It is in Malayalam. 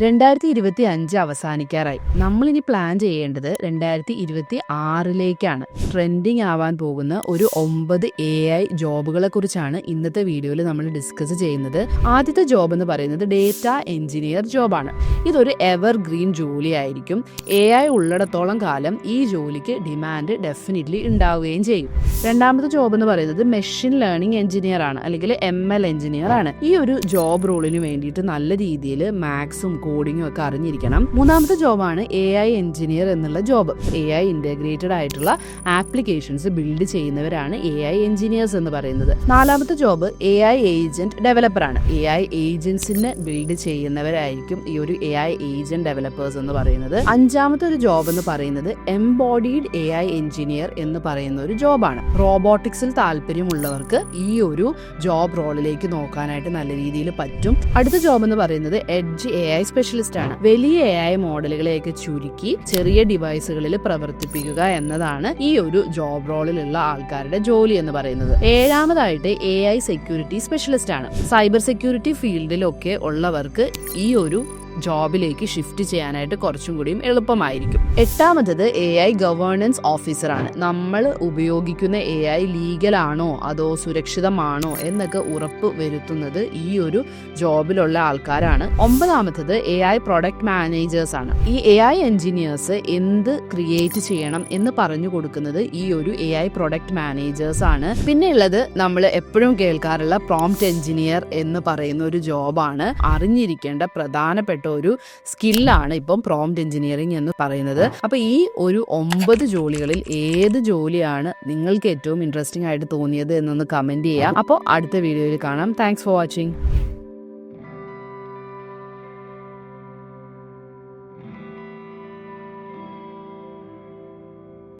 2025 അവസാനിക്കാറായി. നമ്മളിനി പ്ലാൻ ചെയ്യേണ്ടത് 2026ലേക്കാണ്. ട്രെൻഡിങ് ആവാൻ പോകുന്ന ഒരു 9 AI ജോബുകളെ കുറിച്ചാണ് ഇന്നത്തെ വീഡിയോയിൽ നമ്മൾ ഡിസ്കസ് ചെയ്യുന്നത്. ആദ്യത്തെ ജോബ് എന്ന് പറയുന്നത് ഡേറ്റ എഞ്ചിനീയർ ജോബാണ്. ഇതൊരു എവർ ഗ്രീൻ ജോലി ആയിരിക്കും. AI ഉള്ളിടത്തോളം കാലം ഈ ജോലിക്ക് ഡിമാൻഡ് ഡെഫിനറ്റ്ലി ഉണ്ടാവുകയും ചെയ്യും. രണ്ടാമത്തെ ജോബ് എന്ന് പറയുന്നത് മെഷീൻ ലേണിംഗ് എഞ്ചിനീയർ ആണ്, അല്ലെങ്കിൽ ML എഞ്ചിനീയർ ആണ്. ഈ ഒരു ജോബ് റോളിന് വേണ്ടിയിട്ട് നല്ല രീതിയിൽ മാത്സും കോഡിങ്ങും ഒക്കെ അറിഞ്ഞിരിക്കണം. മൂന്നാമത്തെ ജോബാണ് AI എഞ്ചിനീയർ എന്നുള്ള ജോബ്. AI ഇന്റഗ്രേറ്റഡ് ആയിട്ടുള്ള ആപ്ലിക്കേഷൻസ് ബിൽഡ് ചെയ്യുന്നവരാണ് AI എഞ്ചിനീയേഴ്സ് എന്ന് പറയുന്നത്. നാലാമത്തെ ജോബ് AI ഏജന്റ് ഡെവലപ്പർ ആണ്. AI ഏജന്റ്സിനെ ബിൽഡ് ചെയ്യുന്നവരായിരിക്കും ഈ ഒരു AI ഏജന്റ് ഡെവലപ്പേഴ്സ് എന്ന് പറയുന്നത്. അഞ്ചാമത്തെ ഒരു ജോബ് എന്ന് പറയുന്നത് എംബോഡീഡ് AI എഞ്ചിനീയർ എന്ന് പറയുന്ന ഒരു ജോബാണ്. റോബോട്ടിക്സിൽ താല്പര്യമുള്ളവർക്ക് ഈ ഒരു ജോബ് റോളിലേക്ക് നോക്കാനായിട്ട് നല്ല രീതിയിൽ പറ്റും. അടുത്ത ജോബ് എന്ന് പറയുന്നത് എഡ്ജ് AI സ്പെഷ്യലിസ്റ്റ് ആണ്. വലിയ AI മോഡലുകളെയൊക്കെ ചുരുക്കി ചെറിയ ഡിവൈസുകളിൽ പ്രവർത്തിപ്പിക്കുക എന്നതാണ് ഈ ഒരു ജോബ് റോളിലുള്ള ആൾക്കാരുടെ ജോലി എന്ന് പറയുന്നത്. ഏഴാമതായിട്ട് AI സെക്യൂരിറ്റി സ്പെഷ്യലിസ്റ്റ് ആണ്. സൈബർ സെക്യൂരിറ്റി ഫീൽഡിലൊക്കെ ഉള്ളവർക്ക് ഈ ഒരു ജോബിലേക്ക് ഷിഫ്റ്റ് ചെയ്യാനായിട്ട് കുറച്ചും കൂടിയും എളുപ്പമായിരിക്കും. എട്ടാമത്തത് AI ഗവേണൻസ് ഓഫീസർ ആണ്. നമ്മൾ ഉപയോഗിക്കുന്ന AI ലീഗൽ ആണോ അതോ സുരക്ഷിതമാണോ എന്നൊക്കെ ഉറപ്പ് വരുത്തുന്നത് ഈ ഒരു ജോബിലുള്ള ആൾക്കാരാണ്. ഒമ്പതാമത്തത് AI പ്രൊഡക്റ്റ് മാനേജേഴ്സ് ആണ്. ഈ AI എഞ്ചിനീയേഴ്സ് എന്ത് ക്രിയേറ്റ് ചെയ്യണം എന്ന് പറഞ്ഞു കൊടുക്കുന്നത് ഈ ഒരു AI പ്രൊഡക്റ്റ് മാനേജേഴ്സ് ആണ്. പിന്നെ ഉള്ളത് നമ്മൾ എപ്പോഴും കേൾക്കാറുള്ള പ്രോംപ്റ്റ് എഞ്ചിനീയർ എന്ന് പറയുന്ന ഒരു ജോബാണ്. അറിഞ്ഞിരിക്കേണ്ട പ്രധാനപ്പെട്ട ഒരു സ്കില്ലാണ് ഇപ്പം പ്രോംപ്റ്റ് എഞ്ചിനീയറിംഗ് എന്ന് പറയുന്നത്. അപ്പൊ ഈ ഒരു 9 ജോലികളിൽ ഏത് ജോലിയാണ് നിങ്ങൾക്ക് ഏറ്റവും ഇൻട്രസ്റ്റിംഗ് ആയിട്ട് തോന്നിയത് എന്നൊന്ന് കമന്റ് ചെയ്യാം. അപ്പോൾ അടുത്ത വീഡിയോയിൽ കാണാം. Thanks for watching.